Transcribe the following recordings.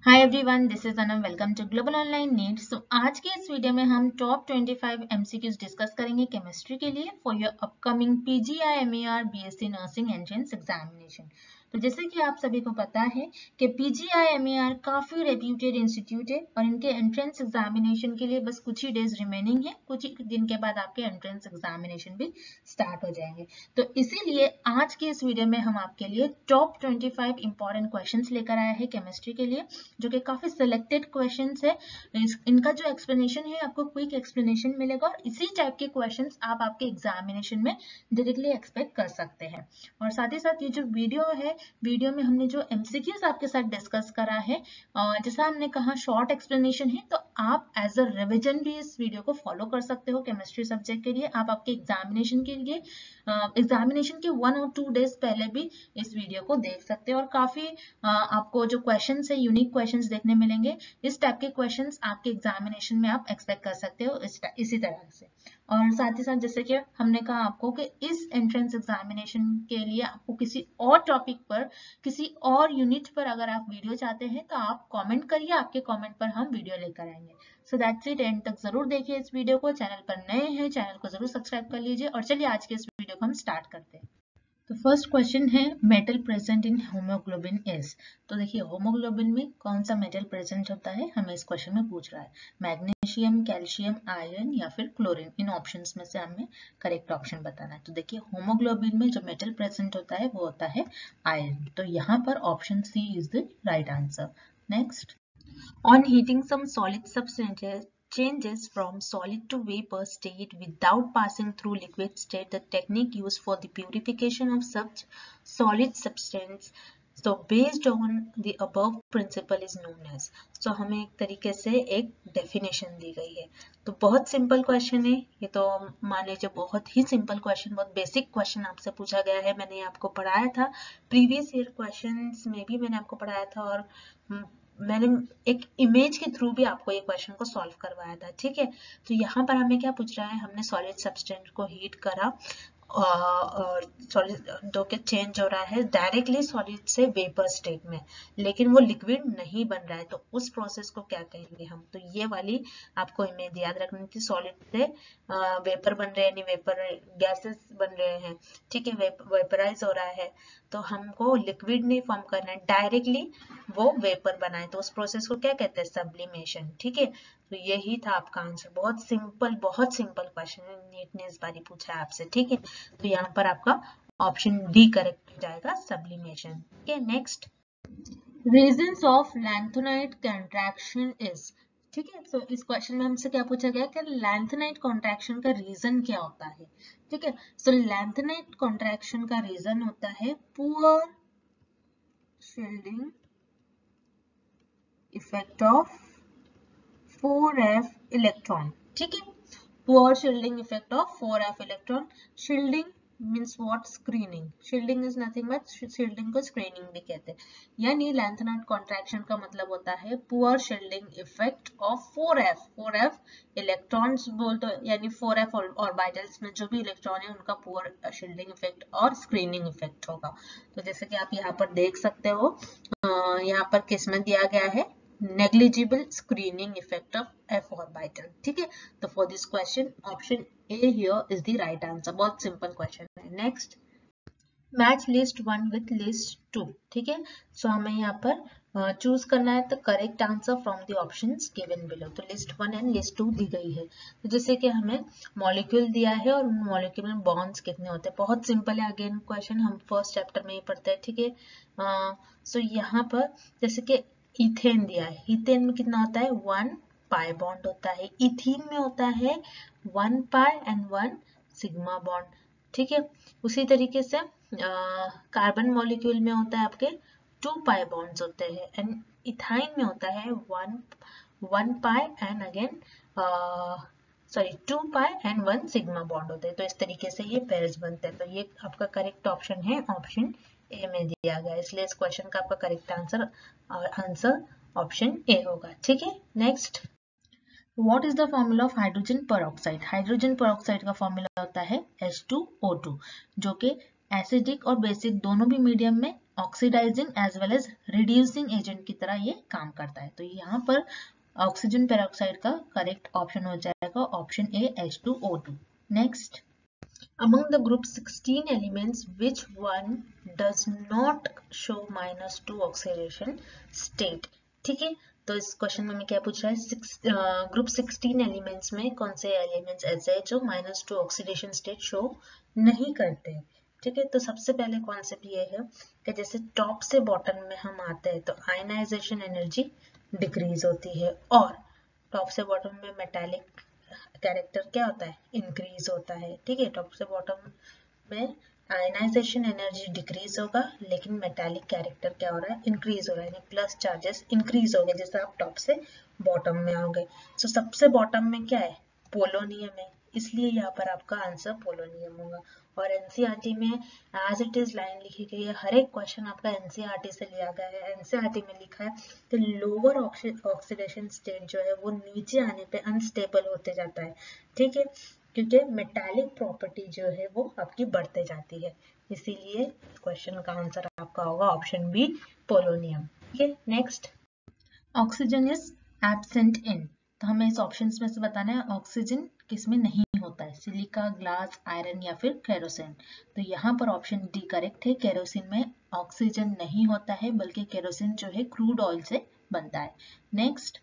Hi everyone, this is Anam. Welcome to global online NEET. So आज के इस video में हम टॉप 25 एमसीक्यूज डिस्कस करेंगे केमिस्ट्री के लिए for your upcoming PGIMER BSc nursing entrance examination. तो जैसे कि आप सभी को पता है कि पीजीआई-एमईआर काफी रेप्यूटेड इंस्टीट्यूट है और इनके एंट्रेंस एग्जामिनेशन के लिए बस कुछ ही डेज रिमेनिंग है। कुछ ही दिन के बाद आपके एंट्रेंस एग्जामिनेशन भी स्टार्ट हो जाएंगे। तो इसीलिए आज के इस वीडियो में हम आपके लिए टॉप 25 इंपॉर्टेंट क्वेश्चंस लेकर आए हैं केमिस्ट्री के लिए, जो कि काफी सिलेक्टेड क्वेश्चंस है। इनका जो एक्सप्लेनेशन है आपको क्विक एक्सप्लेनेशन मिलेगा और इसी टाइप के क्वेश्चंस आप आपके एग्जामिनेशन में डायरेक्टली एक्सपेक्ट कर सकते हैं। और साथ ही साथ ये जो वीडियो है, वीडियो में हमने जो एमसीक्यूज आपके साथ डिस्कस करा है, जैसा हमने कहा शॉर्ट एक्सप्लेनेशन है, तो आप एज अ रिविजन भी इस वीडियो को फॉलो कर सकते हो केमिस्ट्री सब्जेक्ट के लिए। आप आपके एग्जामिनेशन के लिए एग्जामिनेशन के 1 और 2 डेज पहले भी इस वीडियो को देख सकते हो और काफी आपको जो क्वेश्चंस है यूनिक क्वेश्चंस देखने मिलेंगे। इस टाइप के क्वेश्चंस आपके एग्जामिनेशन में आप एक्सपेक्ट कर सकते हो इसी तरह से। और साथ ही साथ जैसे कि हमने कहा आपको कि इस एंट्रेंस एग्जामिनेशन के लिए आपको किसी और टॉपिक पर, किसी और यूनिट पर अगर आप वीडियो चाहते हैं तो आप कमेंट करिए, आपके कमेंट पर हम वीडियो लेकर आएंगे। So that's it. एंड तक जरूर देखिए इस वीडियो को। चैनल पर नए हैं, चैनल को जरूर सब्सक्राइब कर लीजिए। और चलिए आज के इस वीडियो को हम स्टार्ट करते हैं। तो फर्स्ट क्वेश्चन है metal present in haemoglobin is. तो देखिए होमोग्लोबिन में कौन सा मेटल प्रेजेंट होता है, हमें इस क्वेश्चन में पूछ रहा है। मैग्नीशियम, कैल्शियम, आयरन या फिर क्लोरीन। इन ऑप्शंस में से हमें करेक्ट ऑप्शन बताना है। तो देखिए होमोग्लोबिन में जो मेटल प्रेजेंट होता है वो होता है आयरन। तो यहाँ पर option C is the right answer. Next, on heating some solid substances changes from solid to vapor state without passing through liquid state, the technique used for the purification of such solid substance, so based on the above principle is known as। so हमें एक तरीके से एक definition दी गई है। तो बहुत simple question है ये, तो मान लीजिए बहुत ही सिंपल क्वेश्चन, बहुत बेसिक क्वेश्चन आपसे पूछा गया है। मैंने आपको पढ़ाया था प्रीवियस ईयर क्वेश्चंस में भी, मैंने आपको पढ़ाया था और मैंने एक इमेज के थ्रू भी आपको ये क्वेश्चन को सॉल्व करवाया था। ठीक है, तो यहाँ पर हमें क्या पूछ रहा है, हमने सॉलिड सब्सटेंस को हीट करा और सॉलिड जो कि चेंज हो रहा है डायरेक्टली सॉलिड से वेपर स्टेट में, लेकिन वो लिक्विड नहीं बन रहा है, तो उस प्रोसेस को क्या कहेंगे हम। तो ये वाली आपको इमेज याद रखनी थी। सॉलिड से वेपर बन रहे हैं, यानी वेपर गैसेस बन रहे हैं। ठीक है, वेपराइज हो रहा है, तो हमको लिक्विड नहीं फॉर्म करना है, डायरेक्टली वो वेपर बनाए, तो उस प्रोसेस को क्या कहते हैं, सब्लिमेशन। ठीक है, तो यही था आपका आंसर। बहुत सिंपल क्वेश्चन है, नीट ने इस बार पूछा है आपसे। ठीक है, तो यहाँ पर आपका ऑप्शन डी करेक्ट हो जाएगा, सब्लिमेशन। ठीक है, next, reasons of lanthanide contraction is. ठीक है, सो इस क्वेश्चन में हमसे क्या पूछा गया कि लैंथेनाइट कॉन्ट्रैक्शन का रीजन क्या होता है। ठीक है, सो लैंथेनाइट कॉन्ट्रैक्शन का रीजन होता है poor shielding effect of 4f electron. ठीक है, poor shielding effect of 4f electron. Shielding means what, screening. Shielding is nothing but, shielding को स्क्रीनिंग भी कहते हैं। यानी लैंथेनाइट कॉन्ट्रैक्शन का मतलब होता है poor shielding effect of 4f electrons बोल, तो यानी 4f ऑर्बिटल्स में जो भी इलेक्ट्रॉन है उनका पुअर शील्डिंग इफेक्ट और स्क्रीनिंग इफेक्ट होगा। तो जैसे कि आप यहाँ पर देख सकते हो, यहाँ पर किस में दिया गया है, negligible screening effect of f orbital। ठीक है, तो for this question option A here is the right answer। बहुत सिंपल क्वेश्चन है। Next, match list 1 with list 2। ठीक है, सो हमें यहाँ पर चूज करना है तो correct answer from the options given below. तो लिस्ट 1 एंड लिस्ट 2 दी गई है। तो जैसे कि हमें मॉलिक्यूल दिया है और उन मॉलिक्यूल में बॉन्ड्स कितने होते हैं, बहुत सिंपल है। अगेन क्वेश्चन हम फर्स्ट चैप्टर में ही पढ़ते हैं। ठीक है, सो यहाँ पर जैसे कि इथेन दिया है, इथेन में कितना होता है, 1 पाई बॉन्ड होता है। इथीन में होता है 1 पाई एंड 1 सिग्मा बॉन्ड। ठीक है, उसी तरीके से कार्बन मॉलिक्यूल में होता है आपके 2 पाई बॉन्ड्स होते हैं एंड इथाइन में होता है 1 pi and again 2 pi and 1 sigma bond होते हैं। तो इस तरीके से ये पेयर्स बनते हैं। तो ये आपका करेक्ट ऑप्शन है, ऑप्शन ए में दिया गया, इसलिए इस क्वेश्चन का आपका करेक्ट आंसर ऑप्शन ए होगा। ठीक है, next, what is the formula of hydrogen peroxide. Hydrogen peroxide का फॉर्मूला होता है H2O2, जो कि एसिडिक और बेसिक दोनों भी मीडियम में oxidising as well as reducing agent की तरह ये काम करता है। तो यहाँ पर ऑक्सीजन पेरोक्साइड का करेक्ट ऑप्शन हो जाएगा option A H2O2। Next, among the group 16 elements which one does not show -2 oxidation state। ठीक है, तो इस क्वेश्चन में हमें क्या पूछ रहा है, ग्रुप 16 एलिमेंट्स में कौन से एलिमेंट्स ऐसे हैं जो -2 ऑक्सीडेशन स्टेट शो नहीं करते हैं। ठीक है, तो सबसे पहले कॉन्सेप्ट ये है कि जैसे टॉप से बॉटम में हम आते हैं तो आयनाइजेशन एनर्जी डिक्रीज होती है और टॉप से बॉटम में मेटालिक कैरेक्टर क्या होता है, इंक्रीज होता है। ठीक है, टॉप से बॉटम में आयनाइजेशन एनर्जी डिक्रीज होगा लेकिन मेटालिक कैरेक्टर क्या हो रहा है, इंक्रीज हो रहा है, यानी प्लस चार्जेस इंक्रीज हो गए जैसे आप टॉप से बॉटम में आओगे। सो सबसे बॉटम में क्या है, पोलोनियम है, इसलिए यहाँ पर आपका आंसर पोलोनियम होगा। और एनसीईआरटी में एज इट इज लाइन लिखी गई है, हर एक क्वेश्चन आपका एनसीईआरटी से लिया गया है। एनसीईआरटी में लिखा है कि लोअर ऑक्सीडेशन स्टेट जो है वो नीचे आने पे अनस्टेबल होते जाता है। ठीक है, क्योंकि मेटालिक प्रॉपर्टी जो है वो आपकी बढ़ते जाती है, इसीलिए क्वेश्चन का आंसर आपका होगा ऑप्शन बी पोलोनियम। ठीक है, next, oxygen is absent in, तो हमें इस ऑप्शन में से बताना है ऑक्सीजन किसमें नहीं होता है, सिलिका, ग्लास, आयरन या फिर केरोसिन। तो यहाँ पर ऑप्शन डी करेक्ट है, केरोसिन में ऑक्सीजन नहीं होता है बल्कि केरोसिन जो है क्रूड ऑयल से बनता है। Next,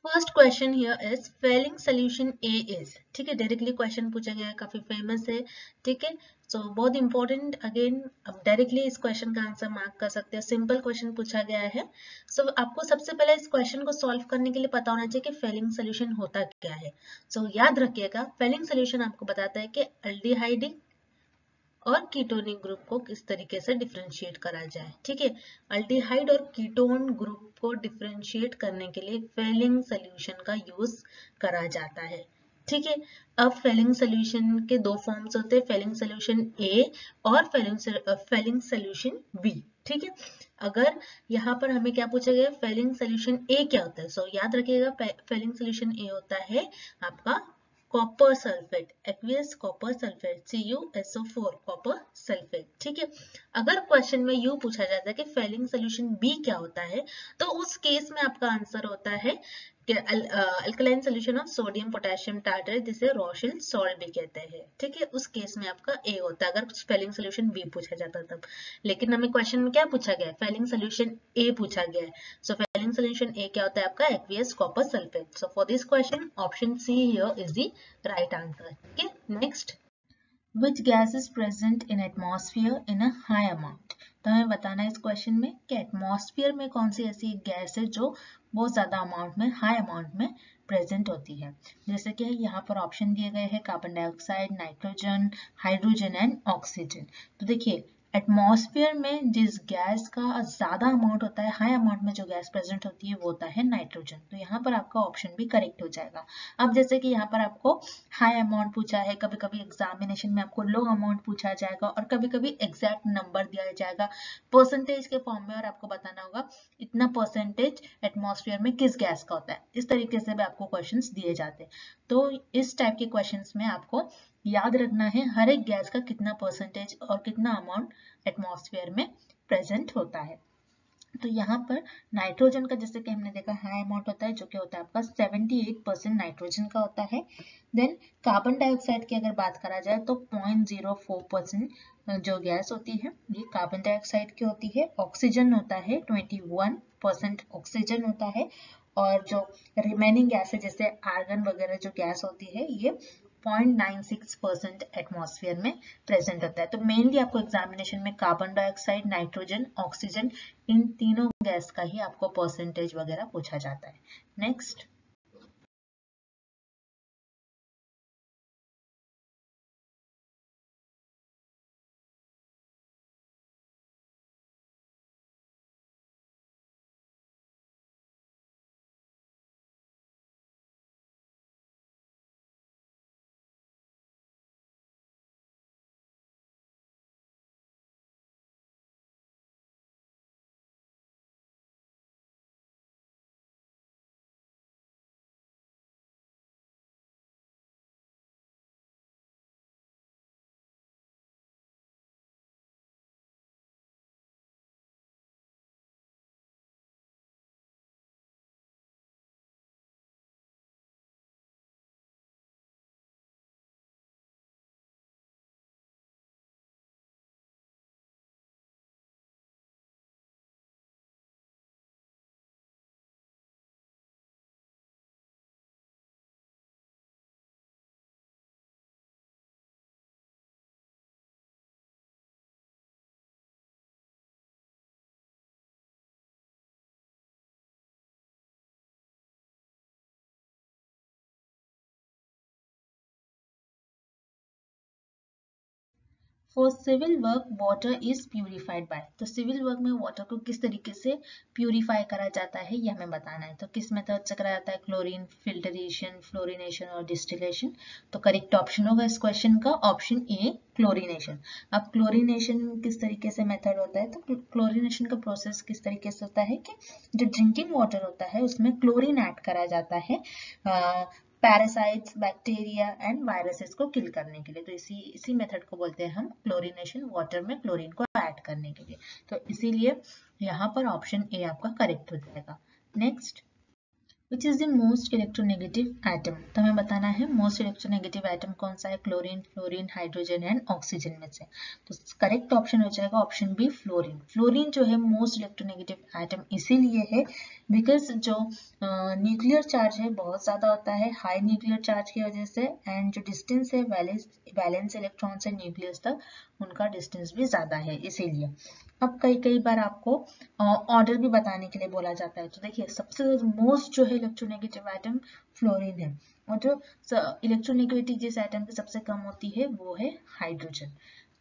first question here is Fehling solution A is. ठीक है, डायरेक्टली क्वेश्चन पूछा गया है, काफी फेमस है। ठीक है, सो बहुत इंपॉर्टेंट, अगेन अब डायरेक्टली इस क्वेश्चन का आंसर मार्क कर सकते हो, सिंपल क्वेश्चन पूछा गया है। सो आपको सबसे पहले इस क्वेश्चन को सॉल्व करने के लिए पता होना चाहिए कि फेलिंग सोल्यूशन होता क्या है। सो याद रखिएगा, फेलिंग सोल्यूशन आपको बताता है कि अल्डिहाइडिक और कीटोनिक ग्रुप को किस तरीके से डिफरेंशिएट करा जाए। ठीक है, अल्डिहाइड और कीटोन ग्रुप को डिफरेंशिएट करने के लिए फेलिंग सोल्यूशन का यूज करा जाता है। ठीक है, अब फेलिंग सोल्यूशन के दो फॉर्म्स होते हैं, फेलिंग सोल्यूशन ए और फेलिंग सोल्यूशन बी। ठीक है, अगर यहाँ पर हमें क्या पूछा गया, फेलिंग सोल्यूशन ए क्या होता है। सो याद रखिएगा, फेलिंग सोल्यूशन ए होता है आपका copper sulphate, aqueous copper sulphate, CuSO4 copper sulphate. ठीक है, अगर क्वेश्चन में यू पूछा जाता है कि फेलिंग सोल्यूशन बी क्या होता है, तो उस केस में आपका आंसर होता है alkaline solution of sodium potassium tartrate, जिसे रोशिल सॉल्ट भी कहते हैं। ठीक है, उस केस में आपका ए होता है अगर स्पेलिंग सोल्यूशन बी पूछा जाता तब। लेकिन हमें क्वेश्चन में क्या पूछा गया है, फेलिंग सोल्यूशन ए पूछा गया है। सो फेलिंग सोल्यूशन ए क्या होता है आपका, aqueous copper sulphate. So for this question option see here is the right answer. ठीक है, next, Which gas is present in atmosphere in a high amount? तो हमें बताना है इस क्वेश्चन में कि एटमॉस्फेयर में कौन सी ऐसी गैस है जो बहुत ज्यादा अमाउंट में, हाई अमाउंट में प्रेजेंट होती है। जैसे कि यहाँ पर ऑप्शन दिए गए हैं carbon dioxide, nitrogen, hydrogen and oxygen. तो देखिए एटमॉस्फेयर में जिस गैस का ज्यादा अमाउंट होता है, हाई अमाउंट में जो गैस प्रेजेंट होती है वो होता है नाइट्रोजन। तो यहाँ पर आपका ऑप्शन भी करेक्ट हो जाएगा। अब जैसे कि यहाँ पर आपको हाई अमाउंट पूछा है, कभी कभी एग्जामिनेशन में आपको लो अमाउंट पूछा जाएगा और कभी कभी एग्जैक्ट नंबर दिया जाएगा परसेंटेज के फॉर्म में, और आपको बताना होगा इतना परसेंटेज एटमॉस्फेयर में किस गैस का होता है। इस तरीके से भी आपको क्वेश्चंस दिए जाते हैं। तो इस टाइप के क्वेश्चंस में आपको याद रखना है हर एक गैस का कितना परसेंटेज और कितना अमाउंट एटमॉस्फेयर में प्रेजेंट होता है। तो यहाँ पर नाइट्रोजन का जैसे कि हमने देखा हाई अमाउंट होता है, जो कि होता है आपका 78% नाइट्रोजन का होता है। देन कार्बन डाइऑक्साइड की अगर बात करा जाए तो 0.04% जो गैस होती है ये कार्बन डाइऑक्साइड की होती है। ऑक्सीजन होता है 21% ऑक्सीजन होता है, और जो रिमेनिंग गैस है जैसे आर्गन वगैरह जो गैस होती है ये 0.96% एटमॉस्फेयर में प्रेजेंट होता है। तो मेनली आपको एग्जामिनेशन में कार्बन डाइऑक्साइड, नाइट्रोजन, ऑक्सीजन, इन तीनों गैस का ही आपको परसेंटेज वगैरह पूछा जाता है। Next, for civil work water is purified by. तो सिविल वर्क में वाटर को किस तरीके से प्यूरिफाई करा जाता है ये हमें बताना है। तो किस मेथड से करा जाता है, क्लोरीन, फिल्टरेशन, फ्लोरिनेशन और डिस्टिलेशन। तो करेक्ट ऑप्शन होगा इस क्वेश्चन का ऑप्शन ए, क्लोरिनेशन। अब क्लोरिनेशन किस तरीके से मेथड होता है, तो क्लोरिनेशन का प्रोसेस किस तरीके से होता है कि जो ड्रिंकिंग वाटर होता है उसमें क्लोरीन ऐड करा जाता है पैरासाइट्स, बैक्टीरिया एंड वायरसेस को किल करने के लिए। तो इसी मेथड को बोलते हैं हम क्लोरिनेशन, वाटर में क्लोरीन को ऐड करने के लिए। तो इसीलिए यहाँ पर ऑप्शन ए आपका करेक्ट हो जाएगा। Next, which is the most electronegative atom. तो हमें बताना है मोस्ट इलेक्ट्रोनेगेटिव एटम कौन सा है, chlorine, fluorine, hydrogen and oxygen में से। तो करेक्ट ऑप्शन हो जाएगा ऑप्शन बी, फ्लोरीन। फ्लोरीन जो है मोस्ट इलेक्ट्रोनेगेटिव एटम इसीलिए है बिकॉज जो न्यूक्लियर चार्ज है बहुत ज्यादा होता है, हाई न्यूक्लियर चार्ज की वजह से, एंड जो डिस्टेंस है वैलेंस इलेक्ट्रॉन से न्यूक्लियस तक उनका डिस्टेंस भी ज्यादा है इसीलिए। अब कई बार आपको ऑर्डर भी बताने के लिए बोला जाता है। तो देखिए सबसे मोस्ट जो है इलेक्ट्रोनेगेटिव एटम फ्लोरीन है, और जो इलेक्ट्रोनेगेटिविटी जिस एटम की सबसे कम होती है वो है हाइड्रोजन।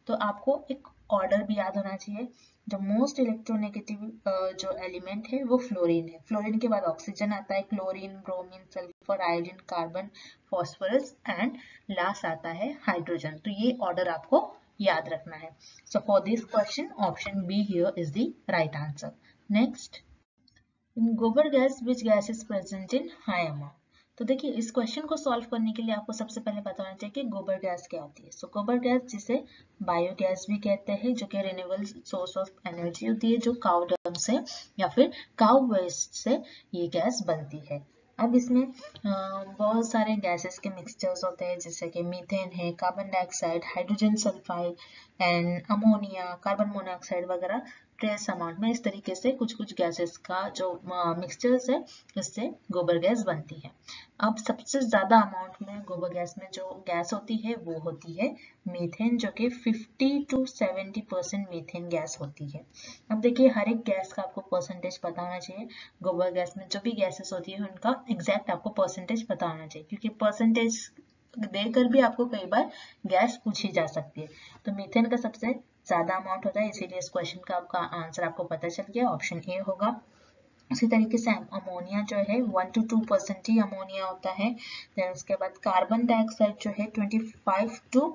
तो आपको एक ऑर्डर भी याद होना चाहिए। जो मोस्ट इलेक्ट्रोनेगेटिव जो एलिमेंट है वो फ्लोरीन है। फ्लोरीन के बाद ऑक्सीजन आता है, chlorine, bromine, sulphur, iodine, carbon, phosphorus and last आता है हाइड्रोजन। तो ये ऑर्डर आपको याद रखना है। So for this question, option B here is the right answer. Next, in gobar gas, which gas is present in high amount? तो देखिए इस क्वेश्चन को सॉल्व करने के लिए आपको सबसे पहले पता होना चाहिए कि गोबर गैस क्या होती है। सो गोबर गैस जिसे बायोगैस भी कहते हैं, जो कि रिन्यूएबल सोर्स ऑफ एनर्जी होती है, जो काउ डंग से या फिर काउ वेस्ट से ये गैस बनती है। अब इसमें बहुत सारे गैसेस के मिक्सचर्स होते हैं, जैसे कि मीथेन है, carbon dioxide, hydrogen sulphide and ammonia, carbon monoxide वगैरह ट्रेस अमाउंट में। इस तरीके से कुछ कुछ गैसेस का जो मिक्सचर्स है, इससे गोबर गैस बनती है। अब सबसे ज्यादा अमाउंट में गोबर गैस में जो गैस होती है वो होती है मीथेन, जो कि 50 to 70% मीथेन गैस होती है। अब देखिए हर एक गैस का आपको परसेंटेज पता होना चाहिए। गोबर गैस में जो भी गैसेस होती है उनका एग्जैक्ट आपको परसेंटेज पता होना चाहिए, क्योंकि परसेंटेज देकर भी आपको कई बार गैस पूछी जा सकती है। तो मीथेन का सबसे ज्यादा अमाउंट होता है, इसीलिए इस क्वेश्चन का आपका आंसर आपको पता चल गया, ऑप्शन ए होगा। उसी तरीके से अमोनिया जो है 1 to 2% ही अमोनिया होता है। देन उसके बाद कार्बन डाइऑक्साइड जो है 25 to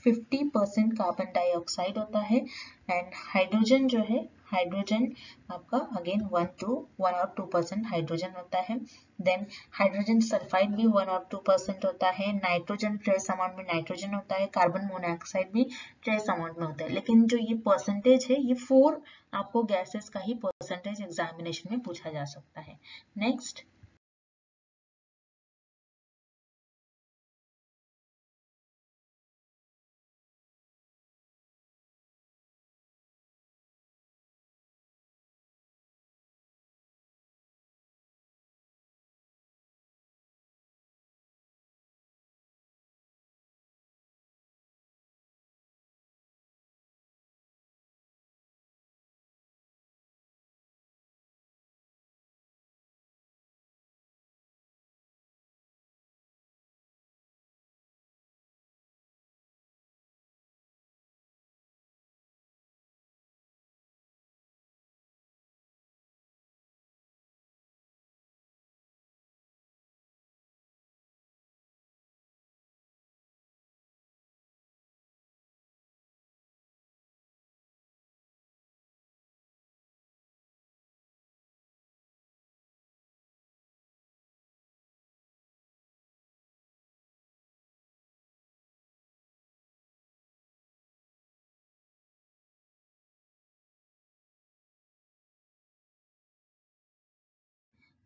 50% कार्बन डाइऑक्साइड होता है। एंड हाइड्रोजन जो है, हाइड्रोजन आपका अगेन 1 और 2% हाइड्रोजन होता है। देन हाइड्रोजन सल्फाइड भी 1 और 2% होता है। नाइट्रोजन ट्रेस अमाउंट में नाइट्रोजन होता है। कार्बन मोनोऑक्साइड भी ट्रेस अमाउंट में होता है। लेकिन जो ये परसेंटेज है, ये 4 आपको गैसेस का ही परसेंटेज एग्जामिनेशन में पूछा जा सकता है। Next,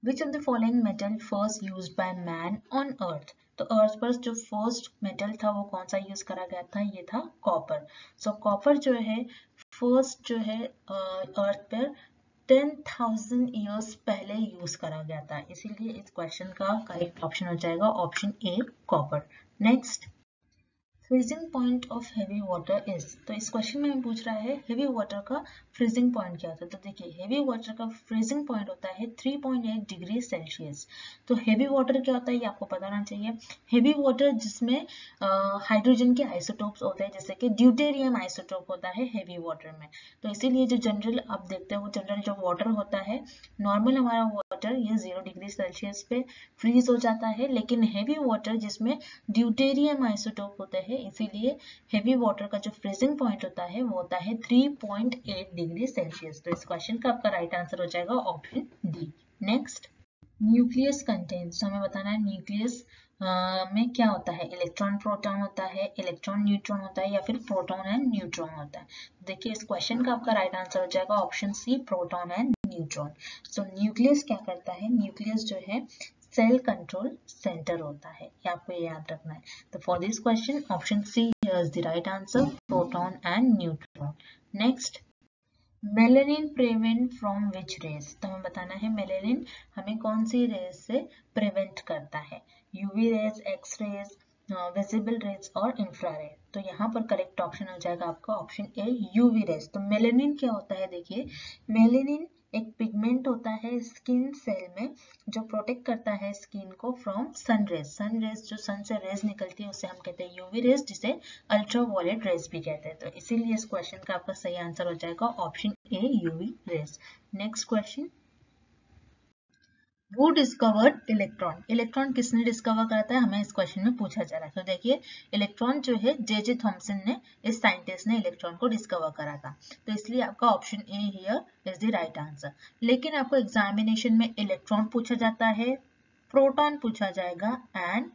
which of the following metal first used by man on earth? तो अर्थ पर जो फर्स्ट मेटल था वो कौन सा यूज करा गया था? ये था कॉपर। सो कॉपर जो है फर्स्ट जो है अर्थ पर 10,000 ईयर्स पहले यूज करा गया था, इसीलिए इस क्वेश्चन का करेक्ट ऑप्शन हो जाएगा option A, copper. Next, freezing point of heavy water is. तो इस क्वेश्चन में पूछ रहा है हेवी वाटर का फ्रीजिंग पॉइंट क्या होता है। तो देखिए हेवी वाटर का फ्रीजिंग पॉइंट होता है 3.8 डिग्री सेल्सियस। तो हेवी वाटर क्या होता है ये आपको पता होना चाहिए। हेवी वाटर जिसमें हाइड्रोजन के आइसोटोप्स होते हैं, जैसे कि ड्यूटेरियम आइसोटोप होता है हेवी वाटर में। तो इसीलिए जो जनरल आप देखते हो, जनरल जो वाटर होता है, नॉर्मल हमारा वाटर ये 0 डिग्री सेल्सियस पे फ्रीज हो जाता है, लेकिन हेवी वाटर जिसमें ड्यूटेरियम आइसोटोप होते हैं, इसीलिए हेवी वाटर का जो फ्रीजिंग पॉइंट होता है वो होता है 3.8 डिग्री सेल्सियस। तो इस क्वेश्चन का आपका राइट आंसर हो जाएगा option D. Next, nucleus contains, हमें बताना है न्यूक्लियस में क्या होता है। इलेक्ट्रॉन प्रोटॉन होता है, इलेक्ट्रॉन न्यूट्रॉन होता है, या फिर प्रोटॉन एंड न्यूट्रॉन होता है। देखिए इस क्वेश्चन का आपका राइट आंसर हो जाएगा option C, proton and neutron. So nucleus क्या करता है? न्यूक्लियस जो है सेल कंट्रोल सेंटर होता है, ये आपको याद रखना है। तो for this question option C is the right answer, proton and neutron. Next, melanin prevent from which rays. तो हमें बताना है मेलेनिन हमें कौन सी रेज से प्रिवेंट करता है। UV rays, X rays, visible rays और इंफ्रारेड। तो यहाँ पर करेक्ट ऑप्शन हो जाएगा आपका ऑप्शन ए, यूवी रेज। तो मेलेनिन क्या होता है? देखिए मेलेनिन एक पिगमेंट होता है स्किन सेल में, जो प्रोटेक्ट करता है स्किन को from sun rays. Sun rays जो सन से रेज निकलती है उसे हम कहते हैं यूवी रेज, जिसे अल्ट्रावायलेट रेज भी कहते हैं। तो इसीलिए इस क्वेश्चन का आपका सही आंसर हो जाएगा option A, UV raise. Next question, Who discovered electron? Electron किसने डिस्कवर करा था, हमें इस क्वेश्चन में पूछा जा रहा है। तो देखिए इलेक्ट्रॉन जो है जे थॉमसन ने, इस साइंटिस्ट ने इलेक्ट्रॉन को डिस्कवर करा था। तो इसलिए आपका option A here is the right answer. लेकिन आपको एग्जामिनेशन में इलेक्ट्रॉन पूछा जाता है प्रोटॉन पूछा जाएगा एंड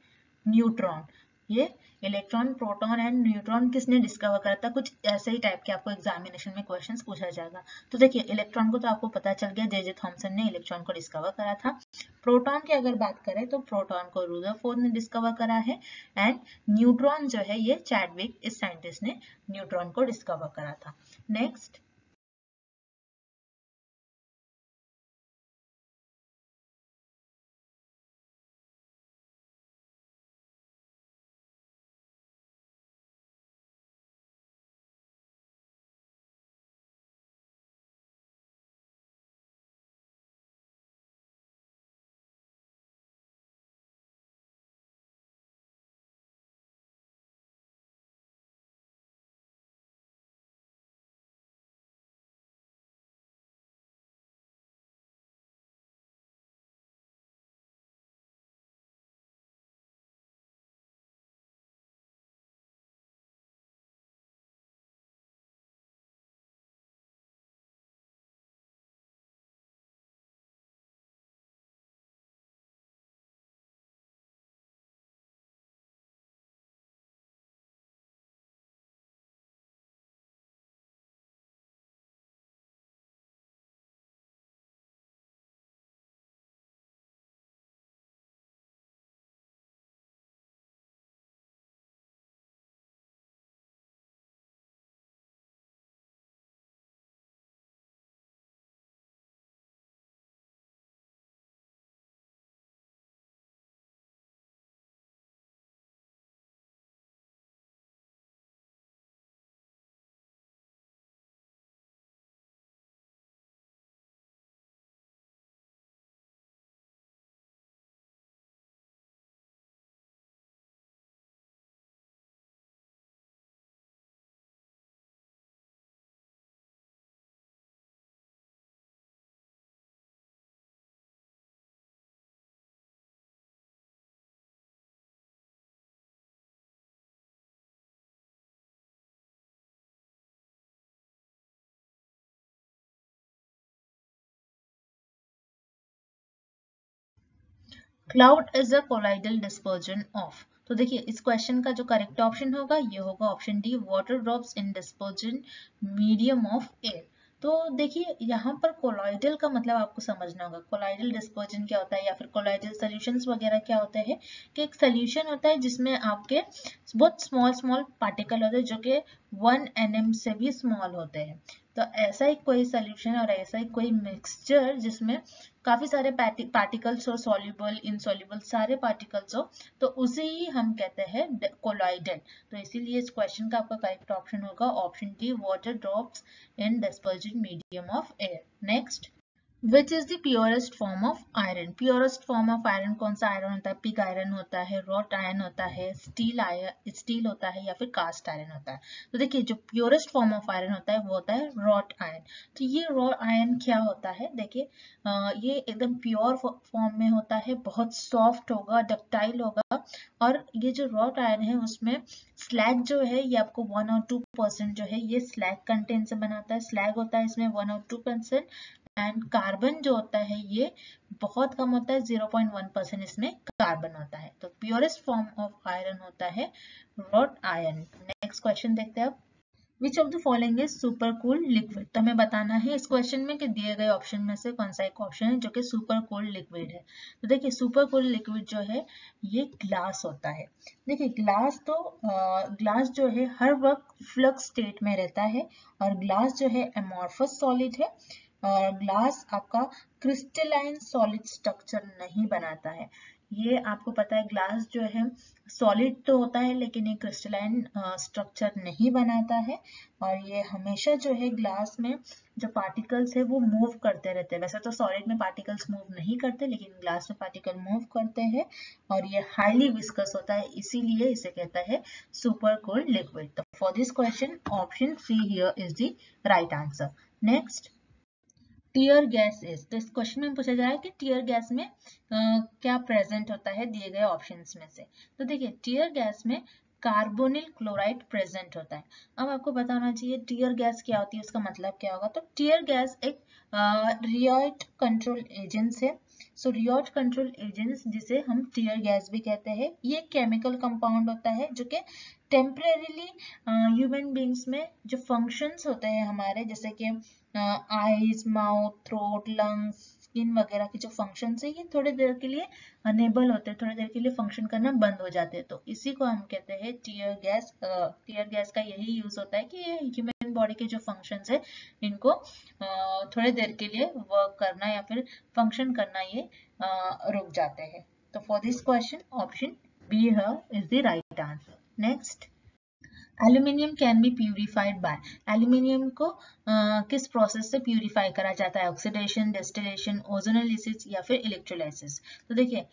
न्यूट्रॉन। ये इलेक्ट्रॉन, प्रोटॉन एंड न्यूट्रॉन किसने डिस्कवर करा था, कुछ ऐसे ही टाइप के आपको एग्जामिनेशन में क्वेश्चंस पूछा जाएगा। तो देखिए इलेक्ट्रॉन को तो आपको पता चल गया, जे थॉमसन ने इलेक्ट्रॉन को डिस्कवर करा था। प्रोटॉन की अगर बात करें तो प्रोटॉन को रदरफोर्ड ने डिस्कवर करा है एंड न्यूट्रॉन जो है ये चैडविक, इस साइंटिस्ट ने न्यूट्रॉन को डिस्कवर करा था। Next, cloud is a colloidal dispersion of. तो देखिए इस क्वेश्चन का जो करेक्ट ऑप्शन होगा ये होगा option D, water drops in dispersion medium of air. तो देखिए यहाँ पर कोलाइडल का मतलब आपको समझना होगा, कोलाइडल डिस्पर्जन क्या होता है या फिर कोलाइडल सॉल्यूशंस वगैरह क्या होते हैं, कि एक सॉल्यूशन होता है जिसमें आपके बहुत स्मॉल स्मॉल पार्टिकल होते हैं जो कि 1 nm से भी स्मॉल होते हैं। तो ऐसा ही कोई सॉल्यूशन और ऐसा ही कोई मिक्सचर जिसमें काफी सारे पार्टिकल्स हो, सॉल्युबल, इनसॉल्युबल सारे पार्टिकल्स हो, तो उसे ही हम कहते हैं कोलॉइडल। तो इसीलिए इस क्वेश्चन का आपका करेक्ट ऑप्शन होगा option D, water drops in dispersion medium of air. Next, which is the purest form of iron. Purest form of iron कौन सा आयरन होता है, पिग आयरन होता है, रॉट आयरन होता है, स्टील होता है या फिर कास्ट आयरन होता है। तो देखिए जो प्योरेस्ट फॉर्म ऑफ आयरन होता है वो होता है रॉट आयरन। तो ये रॉ आयरन क्या होता है, देखिए ये एकदम प्योर फॉर्म में होता है, बहुत सॉफ्ट होगा, डक्टाइल होगा, और ये जो रॉट आयरन है उसमें स्लैग जो है ये आपको 1 और 2% जो है ये स्लैग कंटेंट से बना होता है, स्लैग होता है इसमें 1 और 2%, एंड कार्बन जो होता है ये बहुत कम होता है, 0.1% इसमें कार्बन होता है। तो प्योरेस्ट फॉर्म ऑफ आयरन होता है रॉट आयरन। नेक्स्ट क्वेश्चन देखते हैं अब, which of the following is super cooled liquid. तो हमें बताना है इस क्वेश्चन में कि दिए गए ऑप्शन में से कौन सा एक ऑप्शन है जो कि सुपर कूल्ड लिक्विड है। तो देखिए सुपर कूल्ड लिक्विड जो है ये ग्लास होता है। देखिए ग्लास तो ग्लास जो है हर वक्त फ्लक्स स्टेट में रहता है, और ग्लास जो है एमॉर्फस सॉलिड है, और ग्लास आपका क्रिस्टलाइन सॉलिड स्ट्रक्चर नहीं बनाता है। ये आपको पता है ग्लास जो है सॉलिड तो होता है लेकिन ये क्रिस्टलाइन स्ट्रक्चर नहीं बनाता है, और ये हमेशा जो है ग्लास में जो पार्टिकल्स है वो मूव करते रहते हैं। वैसे तो सॉलिड में पार्टिकल्स मूव नहीं करते लेकिन ग्लास में पार्टिकल मूव करते हैं, और ये हाईली विस्कस होता है, इसीलिए इसे कहता है सुपर कूल्ड लिक्विड। तो for this question option see here is the right answer. Next, tear gas is. तो इस क्वेश्चन में पूछा जा रहा है कि टीयर गैस में क्या प्रेजेंट होता है दिए गए ऑप्शंस में से। तो देखिए टीयर गैस में कार्बोनिल क्लोराइड प्रेजेंट होता है। अब आपको पता होना चाहिए टीयर गैस क्या होती है, उसका मतलब क्या होगा। तो टीयर गैस एक रियोट कंट्रोल एजेंट है, सो रियोट कंट्रोल एजेंट्स, जिसे हम टीयर गैस भी कहते हैं, ये केमिकल कंपाउंड होता है जो कि टेम्परेरीली ह्यूमन बींग्स में जो फंक्शंस होते हैं हमारे, जैसे कि eyes, mouth, throat, lungs, skin वगैरह के जो फंक्शंस है, ये थोड़ी देर के लिए अनेबल होते हैं, थोड़ी देर के लिए फंक्शन करना बंद हो जाते हैं। तो इसी को हम कहते हैं टीयर गैस। टीयर गैस का यही यूज होता है कि ये ह्यूमन बॉडी के जो फंक्शंस है इनको थोड़ी देर के लिए वर्क करना या फिर फंक्शन करना ये रुक जाते हैं। तो for this question option B is the right answer. Next, aluminium can be purified by. Aluminium को किस प्रोसेस से प्यूरिफाई करा जाता है? ऑक्सीडेशन, डिस्टिलेशन, ओजोनोलिसिस या फिर इलेक्ट्रोलाइसिस। तो देखिए,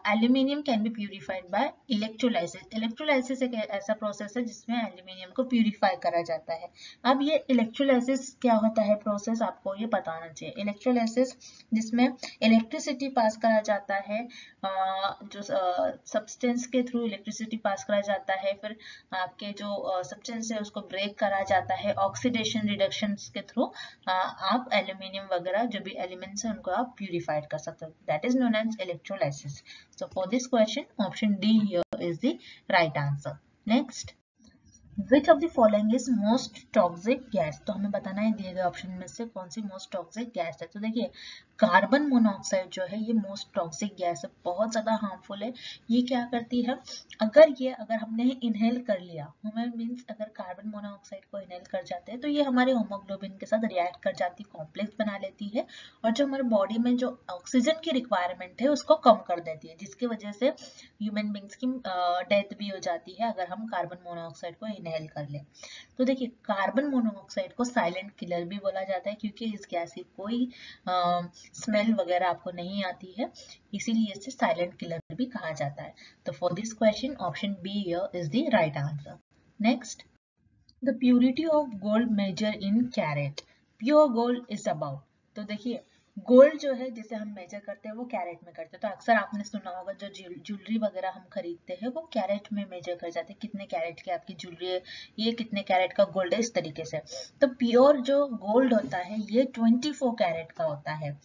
aluminium can be purified bye electrolysis. Electrolysis एक ऐसा प्रोसेस है जिसमें एल्यूमिनियम को प्यूरिफाई करा जाता है। अब ये इलेक्ट्रोलाइसिस क्या होता है प्रोसेस, आपको ये पता होना चाहिए। इलेक्ट्रोलाइसिस जिसमें इलेक्ट्रिसिटी पास करा जाता है, जो सब्सटेंस के थ्रू इलेक्ट्रिसिटी पास करा जाता है, फिर आपके जो सब्सटेंस है उसको ब्रेक करा जाता है ऑक्सीडेशन रिडक्शन के थ्रू। आप एल्यूमिनियम वगैरह जो भी एलिमेंट्स हैं उनको आप प्यूरिफाइड कर सकते हो। That is known as electrolysis. So for this question option D here is the right answer. Next, Which of the following is most toxic gas? तो हमें बताना है दिए गए ऑप्शन में से कौन सी मोस्ट टॉक्सिक गैस है। तो देखिए, कार्बन मोनोऑक्साइड जो है ये मोस्ट टॉक्सिक गैस है, बहुत ज्यादा हार्मफुल है। ये क्या करती है, अगर हमने इनहेल कर लिया, हमें मीन्स अगर कार्बन मोनोऑक्साइड को इनहेल कर जाते हैं तो ये हमारे होमोग्लोबिन के साथ रिएक्ट कर जाती, कॉम्प्लेक्स बना लेती है और जो हमारे बॉडी में जो ऑक्सीजन की रिक्वायरमेंट है उसको कम कर देती है, जिसकी वजह से ह्यूमन बींग्स की डेथ भी हो जाती है अगर हम कार्बन मोनोऑक्साइड को इनहेल कर ले। तो देखिए, कार्बन मोनोऑक्साइड को साइलेंट किलर भी बोला जाता है क्योंकि इस गैस की कोई स्मेल वगैरह आपको नहीं आती है, इसीलिए इसे साइलेंट किलर भी कहा जाता है। तो for this question option B is the right answer. Next, the purity of gold measure in carat. Pure gold is about. तो देखिए, गोल्ड जो है जिसे हम मेजर करते हैं वो कैरेट में करते हैं। तो अक्सर आपने सुना होगा जो ज्वेलरी वगैरह हम खरीदते हैं वो कैरेट में मेजर कर जाते हैं, कितने कैरेट की आपकी ज्वेलरी है, ये कितने कैरेट का गोल्ड है, इस तरीके से। तो प्योर जो गोल्ड होता है ये 24 कैरेट का होता है।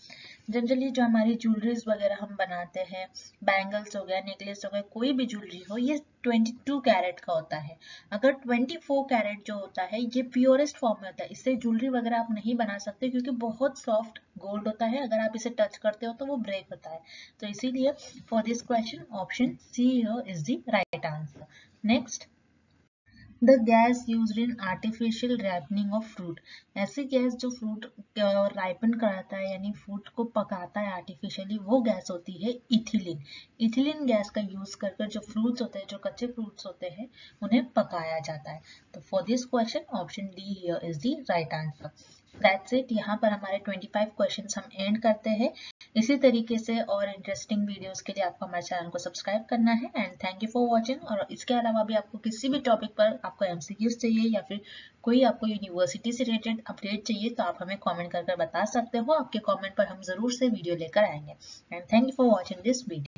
जनरली जो हमारी ज्वेलरीज वगैरह हम बनाते हैं, बैंगल्स हो गया, नेकलेस हो गया, कोई भी ज्वेलरी हो, ये 22 कैरेट का होता है। अगर 24 कैरेट जो होता है ये प्योरेस्ट फॉर्म में होता है, इससे ज्वेलरी वगैरह आप नहीं बना सकते क्योंकि बहुत सॉफ्ट गोल्ड होता है, अगर आप इसे टच करते हो तो वो ब्रेक होता है। तो इसीलिए for this question option C is the right answer. Next, the gas used in artificial ripening of fruit. ऐसी गैस जो फ्रूट राइपन कराता है यानी फ्रूट को पकाता है आर्टिफिशियली, वो गैस होती है इथिलीन। इथिलीन गैस का यूज कर जो फ्रूट्स होते हैं, जो कच्चे फ्रूट्स होते हैं, उन्हें पकाया जाता है। तो for this question option D here is the right answer. That's it. यहाँ पर हमारे 25 क्वेश्चंस हम एंड करते हैं। इसी तरीके से और इंटरेस्टिंग वीडियोस के लिए आपको हमारे चैनल को सब्सक्राइब करना है and thank you for watching. और इसके अलावा भी आपको किसी भी टॉपिक पर आपको एमसीक्यूज चाहिए या फिर कोई आपको यूनिवर्सिटी से रिलेटेड अपडेट चाहिए तो आप हमें कमेंट कर बता सकते हो। आपके कमेंट पर हम जरूर से वीडियो लेकर आएंगे and thank you for watching this video.